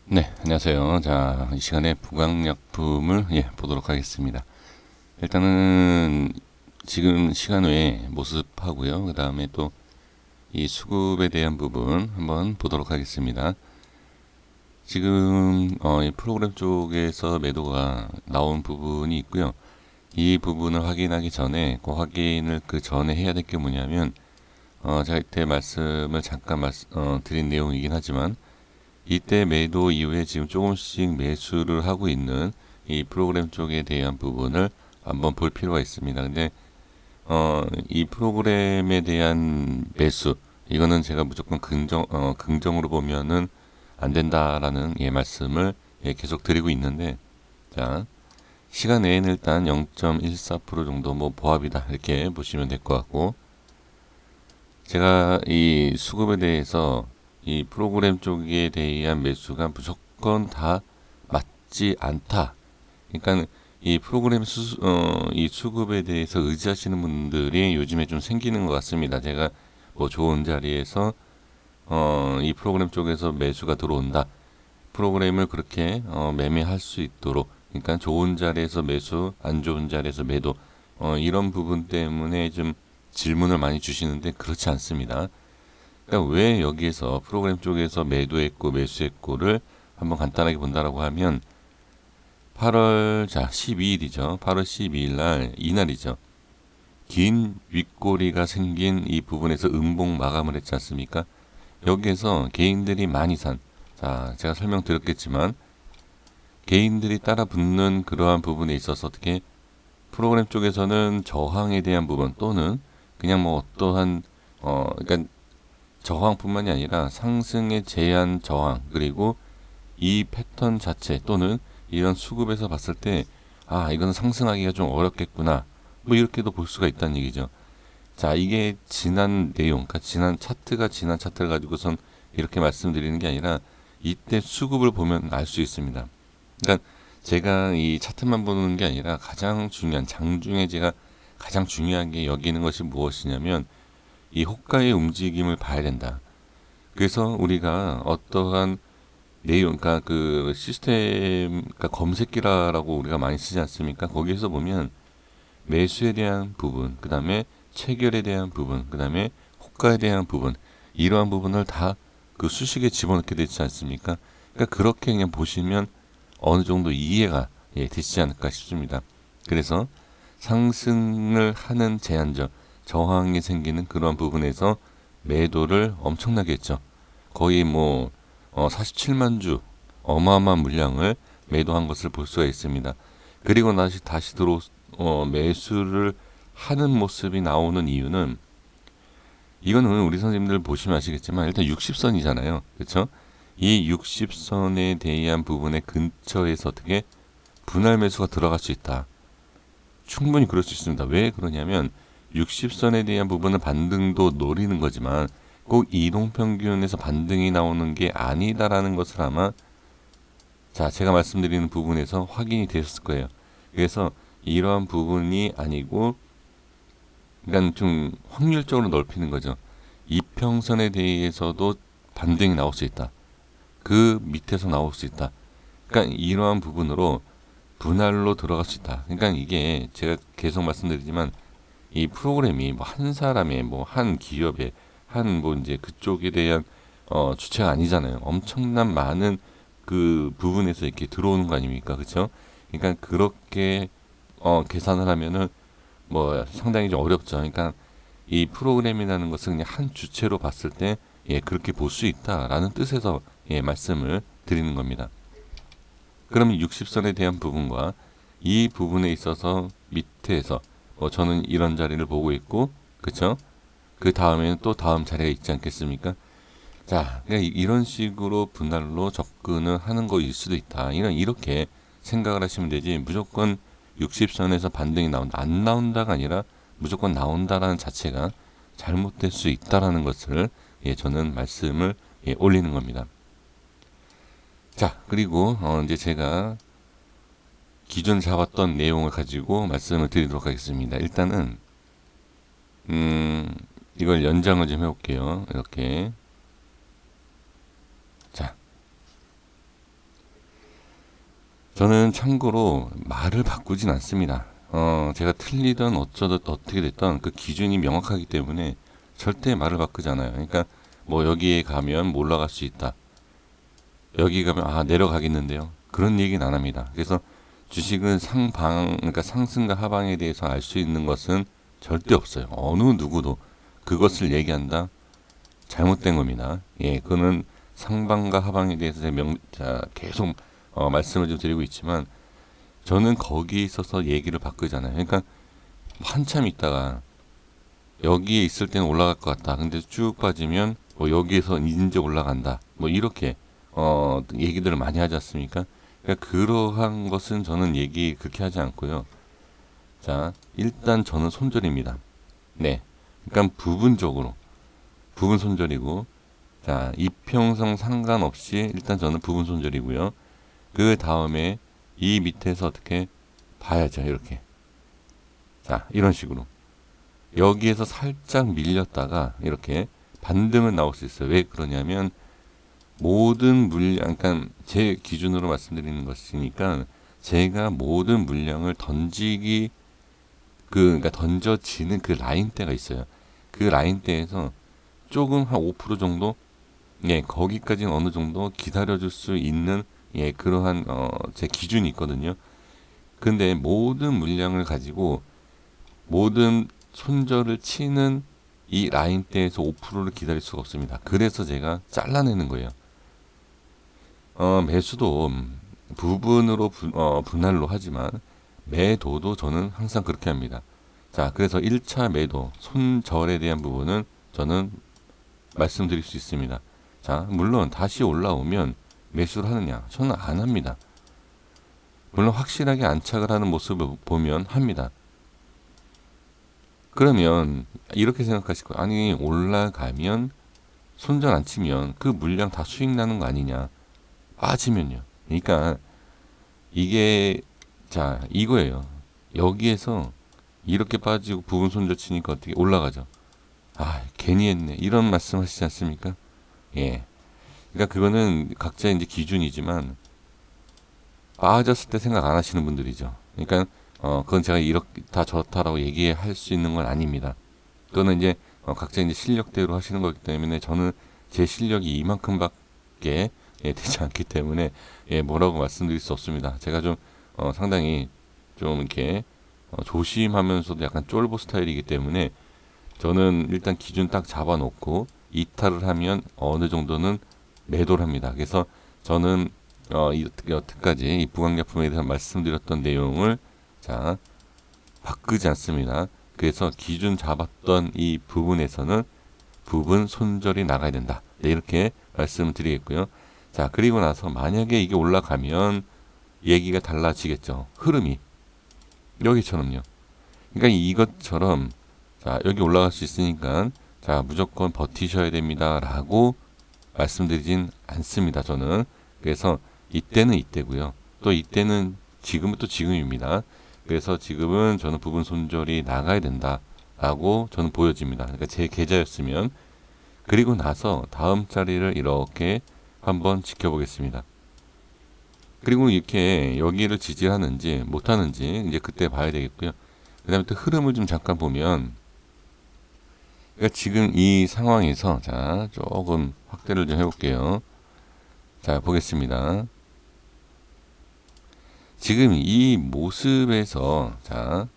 네, 안녕하세요. 자, 이 시간에 부강약품을 보도록 하겠습니다. 일단은 지금 시간 외에 모습하고요. 그 다음에 또 이 수급에 대한 부분 한번 보도록 하겠습니다. 지금 이 프로그램 쪽에서 매도가 나온 부분이 있고요. 이 부분을 확인하기 전에 그 확인을 그 전에 해야 될 게 뭐냐면 제가 이때 말씀을 잠깐 드린 내용이긴 하지만 이때 매도 이후에 지금 조금씩 매수를 하고 있는 이 프로그램 쪽에 대한 부분을 한번 볼 필요가 있습니다. 근데 이 프로그램에 대한 매수 이거는 제가 무조건 긍정으로 보면은 안 된다라는 말씀을 계속 드리고 있는데, 자, 시간 내에는 일단 0.14% 정도 뭐 보합이다 이렇게 보시면 될 것 같고, 제가 이 수급에 대해서 이 프로그램 쪽에 대한 매수가 무조건 다 맞지 않다. 그러니까 이 프로그램 이 수급에 대해서 의지하시는 분들이 요즘에 좀 생기는 것 같습니다. 제가 뭐 좋은 자리에서 이 프로그램 쪽에서 매수가 들어온다. 프로그램을 그렇게 매매할 수 있도록, 그러니까 좋은 자리에서 매수, 안 좋은 자리에서 매도, 이런 부분 때문에 좀 질문을 많이 주시는데 그렇지 않습니다. 그러니까 왜 여기에서 프로그램 쪽에서 매도했고 매수했고를 한번 간단하게 본다라고 하면 8월 12일이죠. 8월 12일 날 이날이죠. 긴 윗꼬리가 생긴 이 부분에서 음봉 마감을 했지 않습니까? 여기에서 개인들이 많이 산, 자, 제가 설명드렸겠지만 개인들이 따라 붙는 그러한 부분에 있어서 어떻게 프로그램 쪽에서는 저항에 대한 부분 또는 그냥 뭐 어떠한 그러니까 저항뿐만이 아니라 상승의 제한 저항, 그리고 이 패턴 자체 또는 이런 수급에서 봤을 때 이건 상승하기가 좀 어렵겠구나, 뭐 이렇게도 볼 수가 있다는 얘기죠. 자, 이게 지난 내용, 그러니까 지난 차트를 가지고선 이렇게 말씀드리는 게 아니라 이때 수급을 보면 알 수 있습니다. 그러니까 제가 이 차트만 보는 게 아니라 가장 중요한 장중에 제가 가장 중요하게 여기는 것이 무엇이냐면 이 호가의 움직임을 봐야 된다. 그래서 우리가 어떠한 내용, 그러니까 그 시스템, 그러니까 검색기라고 우리가 많이 쓰지 않습니까? 거기에서 보면 매수에 대한 부분, 그 다음에 체결에 대한 부분, 그 다음에 호가에 대한 부분, 이러한 부분을 다 그 수식에 집어넣게 되지 않습니까? 그러니까 그렇게 그냥 보시면 어느 정도 이해가 되시지 않을까 싶습니다. 그래서 상승을 하는 제한적 저항이 생기는 그런 부분에서 매도를 엄청나게 했죠. 거의 뭐 47만 주 어마어마한 물량을 매도한 것을 볼 수가 있습니다. 그리고 다시 매수를 하는 모습이 나오는 이유는, 이거는 우리 선생님들 보시면 아시겠지만 일단 60선이잖아요. 그렇죠? 이 60선에 대한 부분의 근처에서 어떻게 분할 매수가 들어갈 수 있다. 충분히 그럴 수 있습니다. 왜 그러냐면 60선에 대한 부분은 반등도 노리는 거지만 꼭 이동평균에서 반등이 나오는 게 아니다라는 것을 아마 제가 말씀드리는 부분에서 확인이 되셨을 거예요. 그래서 이러한 부분이 아니고, 그러니까 좀 확률적으로 넓히는 거죠. 이평선에 대해서도 반등이 나올 수 있다. 그 밑에서 나올 수 있다. 그러니까 이러한 부분으로 분할로 들어갈 수 있다. 그러니까 이게 제가 계속 말씀드리지만 이 프로그램이 뭐 한 사람의 뭐 한 기업의 한 뭐 이제 그쪽에 대한 주체가 아니잖아요. 엄청난 많은 그 부분에서 이렇게 들어오는 거 아닙니까? 그렇죠? 그러니까 그렇게 계산을 하면은 뭐 상당히 좀 어렵죠. 그러니까 이 프로그램이라는 것은 그냥 한 주체로 봤을 때 그렇게 볼 수 있다라는 뜻에서 말씀을 드리는 겁니다. 그러면 60선에 대한 부분과 이 부분에 있어서 밑에서 저는 이런 자리를 보고 있고, 그쵸? 그 다음에는 또 다음 자리가 있지 않겠습니까? 자, 그러니까 이런 식으로 분할로 접근을 하는 거일 수도 있다. 이렇게 생각을 하시면 되지, 무조건 60선에서 반등이 나온다, 안 나온다가 아니라 무조건 나온다라는 자체가 잘못될 수 있다라는 것을 저는 말씀을 올리는 겁니다. 자, 그리고 이제 제가 기존 잡았던 내용을 가지고 말씀을 드리도록 하겠습니다. 일단은 이걸 연장을 좀 해볼게요. 이렇게. 자, 저는 참고로 말을 바꾸진 않습니다. 제가 틀리던 어쩌든 어떻게 됐던 그 기준이 명확하기 때문에 절대 말을 바꾸지 않아요. 그러니까 뭐 여기에 가면 뭐 올라갈 수 있다. 여기 가면 내려가겠는데요. 그런 얘기는 안 합니다. 그래서 주식은 그러니까 상승과 하방에 대해서 알 수 있는 것은 절대 없어요. 어느 누구도 그것을 얘기한다. 잘못된 겁니다. 예, 그거는 상방과 하방에 대해서 계속 말씀을 좀 드리고 있지만 저는 거기에 있어서 얘기를 바꾸잖아요. 그러니까 한참 있다가 여기에 있을 때는 올라갈 것 같다. 근데 쭉 빠지면 뭐 여기에서 이제 올라간다. 뭐 이렇게 얘기들을 많이 하지 않습니까? 그러니까 그러한 것은 저는 얘기 그렇게 하지 않고요. 자, 일단 저는 손절입니다. 네. 그러니까 부분 손절이고, 자, 이평선 상관없이 일단 저는 부분 손절이고요. 그 다음에 이 밑에서 어떻게 봐야죠. 이렇게. 자, 이런 식으로. 여기에서 살짝 밀렸다가 이렇게 반등은 나올 수 있어요. 왜 그러냐면 모든 물량, 그러니까 제 기준으로 말씀드리는 것이니까 제가 모든 물량을 그러니까 던져지는 그 라인대가 있어요. 그 라인대에서 조금 한 5% 정도, 예, 거기까지는 어느 정도 기다려줄 수 있는, 예, 그러한 제 기준이 있거든요. 근데 모든 물량을 가지고 모든 손절을 치는 이 라인대에서 5%를 기다릴 수가 없습니다. 그래서 제가 잘라내는 거예요. 매수도 부분으로 분할로 하지만 매도도 저는 항상 그렇게 합니다. 자, 그래서 1차 매도, 손절에 대한 부분은 저는 말씀드릴 수 있습니다. 자, 물론 다시 올라오면 매수를 하느냐? 저는 안 합니다. 물론 확실하게 안착을 하는 모습을 보면 합니다. 그러면 이렇게 생각하실 거예요. 아니, 올라가면 손절 안 치면 그 물량 다 수익 나는 거 아니냐? 빠지면요. 그러니까 이게, 자, 이거예요. 여기에서 이렇게 빠지고 부분 손절 치니까 어떻게 올라가죠? 괜히 했네. 이런 말씀 하시지 않습니까? 예. 그러니까 그거는 각자 이제 기준이지만 빠졌을 때 생각 안 하시는 분들이죠. 그러니까 그건 제가 이렇게 다 저렇다라고 얘기할 수 있는 건 아닙니다. 그거는 이제 각자 이제 실력대로 하시는 거기 때문에 저는 제 실력이 이만큼밖에 되지 않기 때문에 뭐라고 말씀드릴 수 없습니다. 제가 좀 상당히 좀 이렇게 조심하면서도 약간 쫄보 스타일이기 때문에 저는 일단 기준 딱 잡아놓고 이탈을 하면 어느 정도는 매도를 합니다. 그래서 저는 여태까지 이 부강약품에 대해서 말씀드렸던 내용을 자 바꾸지 않습니다. 그래서 기준 잡았던 이 부분에서는 부분 손절이 나가야 된다. 네, 이렇게 말씀을 드리겠고요. 자, 그리고 나서 만약에 이게 올라가면 얘기가 달라지겠죠. 흐름이 여기처럼요. 그러니까 이것처럼 자, 여기 올라갈 수 있으니까 자, 무조건 버티셔야 됩니다. 라고 말씀드리진 않습니다. 저는. 그래서 이때는 이때고요. 또 이때는 지금은 또 지금입니다. 그래서 지금은 저는 부분 손절이 나가야 된다. 라고 저는 보여집니다. 그러니까 제 계좌였으면. 그리고 나서 다음 자리를 이렇게 한번 지켜보겠습니다. 그리고 이렇게 여기를 지지하는지 못하는지 이제 그때 봐야 되겠고요. 그 다음에 또 흐름을 좀 잠깐 보면 그러니까 지금 이 상황에서 자 조금 확대를 좀 해볼게요. 자 보겠습니다. 지금 이 모습에서 자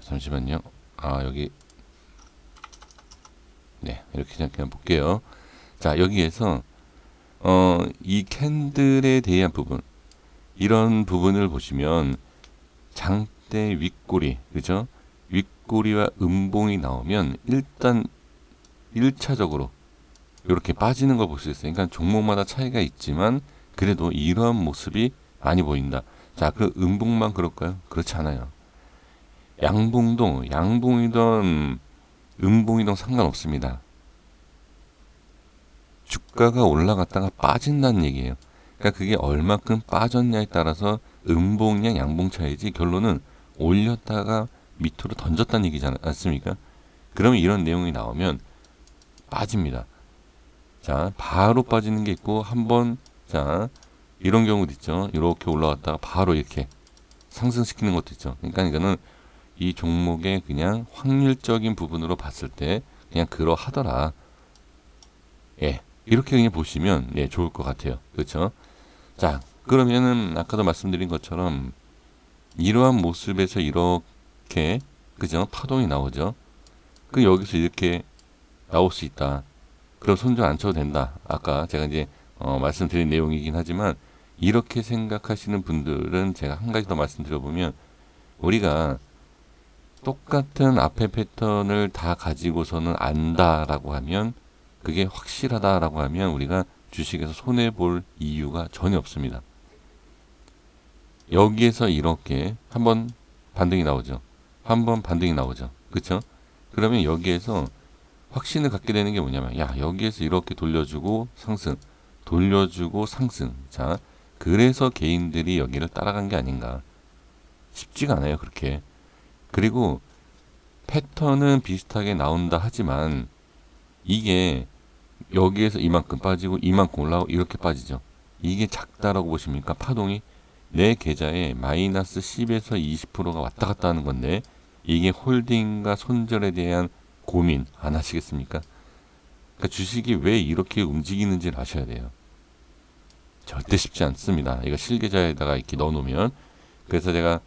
잠시만요. 여기 네 이렇게 그냥 볼게요. 자 여기에서 이 캔들에 대한 부분 이런 부분을 보시면 장대 윗꼬리 그죠? 윗꼬리와 음봉이 나오면 일단 1차적으로 이렇게 빠지는 걸 볼 수 있어요. 그러니까 종목마다 차이가 있지만 그래도 이런 모습이 많이 보인다. 자, 그 음봉만 그럴까요? 그렇지 않아요. 양봉이든 음봉이든 상관없습니다. 주가가 올라갔다가 빠진다는 얘기예요. 그러니까 그게 얼마큼 빠졌냐에 따라서 음봉이냐 양봉 차이지 결론은 올렸다가 밑으로 던졌다는 얘기지 않습니까? 그러면 이런 내용이 나오면 빠집니다. 자, 바로 빠지는 게 있고 한번 자 이런 경우도 있죠. 이렇게 올라갔다가 바로 이렇게 상승시키는 것도 있죠. 그러니까 이거는 이 종목의 그냥 확률적인 부분으로 봤을 때 그냥 그러하더라. 예, 이렇게 그냥 보시면 예, 좋을 것 같아요. 그렇죠? 자, 그러면은 아까도 말씀드린 것처럼 이러한 모습에서 이렇게 그죠? 파동이 나오죠. 그 여기서 이렇게 나올 수 있다. 그럼 손절 안 쳐도 된다. 아까 제가 이제 말씀드린 내용이긴 하지만 이렇게 생각하시는 분들은 제가 한 가지 더 말씀드려보면 우리가 똑같은 앞에 패턴을 다 가지고서는 안다라고 하면 그게 확실하다라고 하면 우리가 주식에서 손해볼 이유가 전혀 없습니다. 여기에서 이렇게 한번 반등이 나오죠. 한번 반등이 나오죠. 그렇죠? 그러면 여기에서 확신을 갖게 되는 게 뭐냐면 야 여기에서 이렇게 돌려주고 상승 돌려주고 상승 자 그래서 개인들이 여기를 따라간 게 아닌가 쉽지가 않아요 그렇게. 그리고 패턴은 비슷하게 나온다 하지만 이게 여기에서 이만큼 빠지고 이만큼 올라오고 이렇게 빠지죠. 이게 작다라고 보십니까? 파동이 내 계좌에 마이너스 10에서 20%가 왔다 갔다 하는 건데 이게 홀딩과 손절에 대한 고민 안 하시겠습니까? 그러니까 주식이 왜 이렇게 움직이는지를 아셔야 돼요. 절대 쉽지 않습니다. 이거 실계좌에다가 이렇게 넣어놓으면. 그래서 제가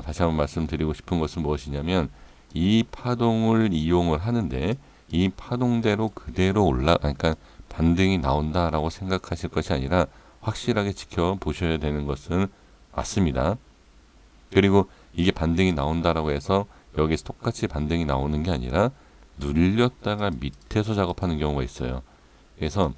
다시 한번 말씀드리고 싶은 것은 무엇이냐면 이 파동을 이용을 하는데 이 파동대로 그대로 그러니까 반등이 나온다라고 생각하실 것이 아니라 확실하게 지켜보셔야 되는 것은 맞습니다. 그리고 이게 반등이 나온다라고 해서 여기서 똑같이 반등이 나오는 게 아니라 눌렸다가 밑에서 작업하는 경우가 있어요. 그래서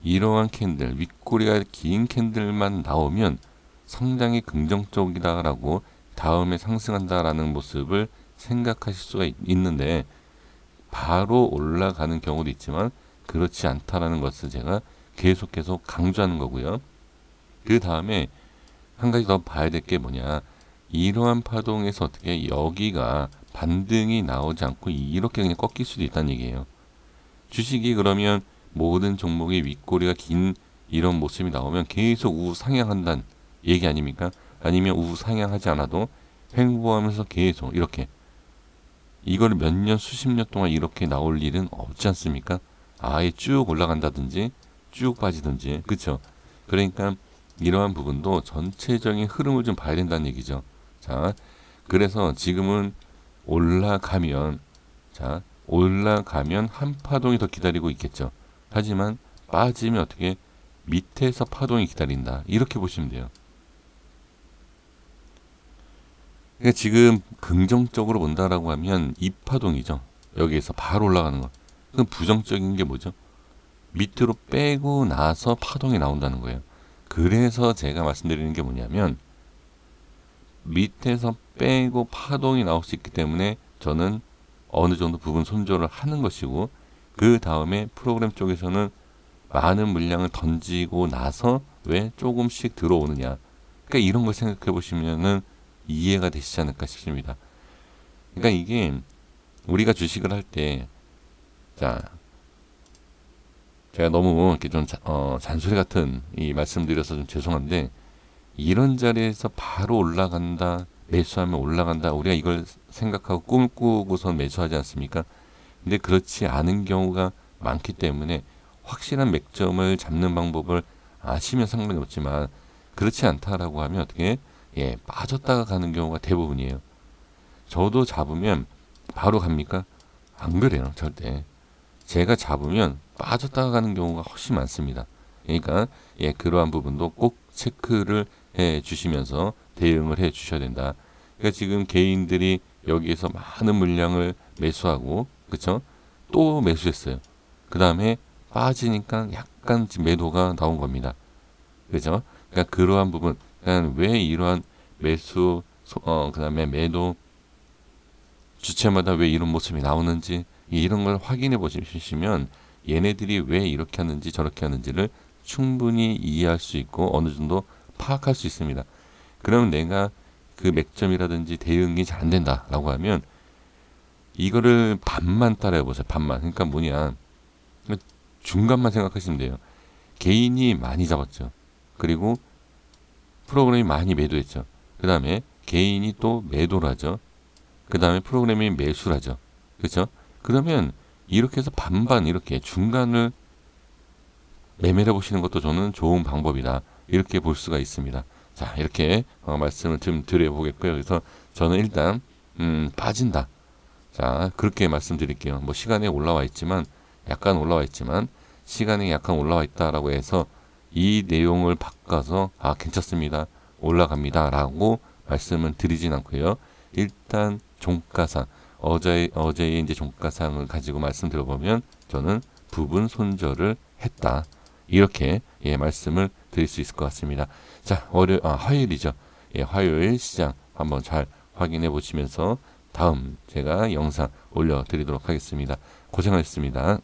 이러한 캔들, 윗꼬리가 긴 캔들만 나오면 상당히 긍정적이다라고 다음에 상승한다라는 모습을 생각하실 수가 있는데 바로 올라가는 경우도 있지만 그렇지 않다라는 것을 제가 계속 강조하는 거고요. 그 다음에 한 가지 더 봐야 될 게 뭐냐, 이러한 파동에서 어떻게 여기가 반등이 나오지 않고 이렇게 그냥 꺾일 수도 있다는 얘기예요. 주식이 그러면 모든 종목의 윗꼬리가 긴 이런 모습이 나오면 계속 우상향한다는 얘기 아닙니까? 아니면 우상향하지 않아도 횡보하면서 계속 이렇게 이걸 몇 년 수십 년 동안 이렇게 나올 일은 없지 않습니까? 아예 쭉 올라간다든지 쭉 빠지든지 그렇죠? 그러니까 이러한 부분도 전체적인 흐름을 좀 봐야 된다는 얘기죠. 자, 그래서 지금은 올라가면 한 파동이 더 기다리고 있겠죠. 하지만 빠지면 어떻게 밑에서 파동이 기다린다. 이렇게 보시면 돼요. 그러니까 지금 긍정적으로 본다라고 하면 이 파동이죠. 여기에서 바로 올라가는 거. 그럼 부정적인 게 뭐죠? 밑으로 빼고 나서 파동이 나온다는 거예요. 그래서 제가 말씀드리는 게 뭐냐면 밑에서 빼고 파동이 나올 수 있기 때문에 저는 어느 정도 부분 손절을 하는 것이고 그 다음에 프로그램 쪽에서는 많은 물량을 던지고 나서 왜 조금씩 들어오느냐. 그러니까 이런 걸 생각해 보시면은 이해가 되시지 않을까 싶습니다. 그러니까 이게 우리가 주식을 할 때, 자, 제가 너무 이렇게 좀 잔소리 같은 이 말씀드려서 좀 죄송한데 이런 자리에서 바로 올라간다, 매수하면 올라간다. 우리가 이걸 생각하고 꿈을 꾸고선 매수하지 않습니까? 근데 그렇지 않은 경우가 많기 때문에 확실한 맥점을 잡는 방법을 아시면 상관이 없지만 그렇지 않다라고 하면 어떻게 빠졌다가 가는 경우가 대부분이에요. 저도 잡으면 바로 갑니까? 안 그래요, 절대. 제가 잡으면 빠졌다가 가는 경우가 훨씬 많습니다. 그러니까 그러한 부분도 꼭 체크를 해 주시면서 대응을 해 주셔야 된다. 그러니까 지금 개인들이 여기에서 많은 물량을 매수하고 그쵸? 또 매수했어요. 그 다음에 빠지니까 약간 매도가 나온 겁니다. 그죠? 그러니까 그러한 부분, 그러니까 왜 이러한 매수, 그 다음에 매도 주체마다 왜 이런 모습이 나오는지 이런 걸 확인해 보시면 얘네들이 왜 이렇게 하는지 저렇게 하는지를 충분히 이해할 수 있고 어느 정도 파악할 수 있습니다. 그러면 내가 그 맥점이라든지 대응이 잘 안 된다라고 하면 이거를 반만 따라해 보세요. 반만. 그러니까 뭐냐, 중간만 생각하시면 돼요. 개인이 많이 잡았죠. 그리고 프로그램이 많이 매도했죠. 그 다음에 개인이 또 매도를 하죠. 그 다음에 프로그램이 매수를 하죠. 그렇죠? 그러면 이렇게 해서 반반 이렇게 중간을 매매를 해보시는 것도 저는 좋은 방법이다. 이렇게 볼 수가 있습니다. 자, 이렇게 말씀을 좀 드려보겠고요. 그래서 저는 일단 빠진다. 자, 그렇게 말씀드릴게요. 뭐 시간에 올라와 있지만 약간 올라와 있지만 시간이 약간 올라와 있다라고 해서 이 내용을 바꿔서 괜찮습니다. 올라갑니다. 라고 말씀을 드리진 않고요. 일단 종가상 어제의 이제 종가상을 가지고 말씀드려보면 저는 부분 손절을 했다. 이렇게 말씀을 드릴 수 있을 것 같습니다. 자, 화요일이죠. 예, 화요일 시장 한번 잘 확인해 보시면서 다음 제가 영상 올려드리도록 하겠습니다. 고생하셨습니다.